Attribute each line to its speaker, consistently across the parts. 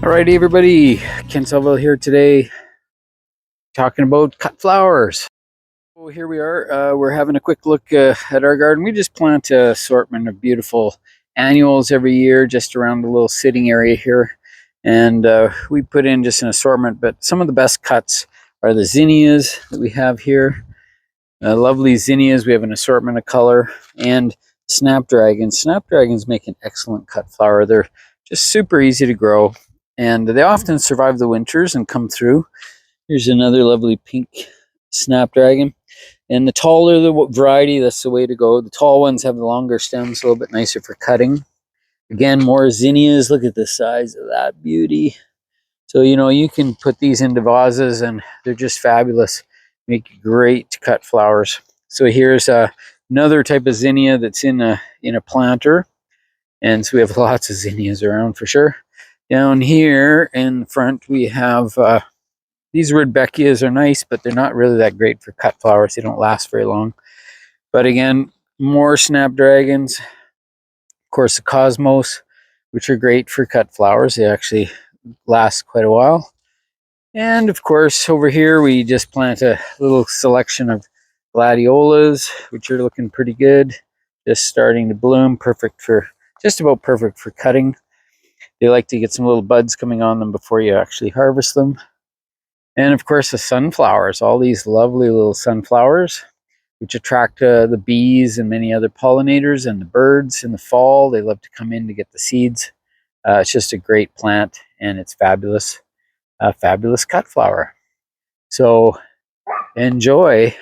Speaker 1: Alrighty, everybody, Ken Salvail here today, talking about cut flowers. So here we are. We're having a quick look at our garden. We just plant an assortment of beautiful annuals every year, just around the little sitting area here, and we put in just an assortment. But some of the best cuts are the zinnias that we have here. Lovely zinnias. We have an assortment of color, and snapdragons. Snapdragons make an excellent cut flower. They're just super easy to grow, and they often survive the winters and come through. Here's another lovely pink snapdragon. And the taller the variety, that's the way to go. The tall ones have the longer stems, a little bit nicer for cutting. Again, more zinnias. Look at the size of that beauty. So, you can put these into vases and they're just fabulous. Make great cut flowers. So here's another type of zinnia that's in a planter. And so we have lots of zinnias around for sure. Down here in front, we have these Rudbeckias are nice, but they're not really that great for cut flowers. They don't last very long. But again, more snapdragons. Of course, the Cosmos, which are great for cut flowers. They actually last quite a while. And of course, over here, we just plant a little selection of gladiolas, which are looking pretty good. Just starting to bloom, just about perfect for cutting. They like to get some little buds coming on them before you actually harvest them. And of course, the sunflowers, all these lovely little sunflowers, which attract the bees and many other pollinators and the birds in the fall. They love to come in to get the seeds. It's just a great plant, and it's fabulous, fabulous cut flower. So enjoy.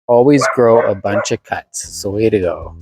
Speaker 1: Always grow a bunch of cuts. It's the way to go.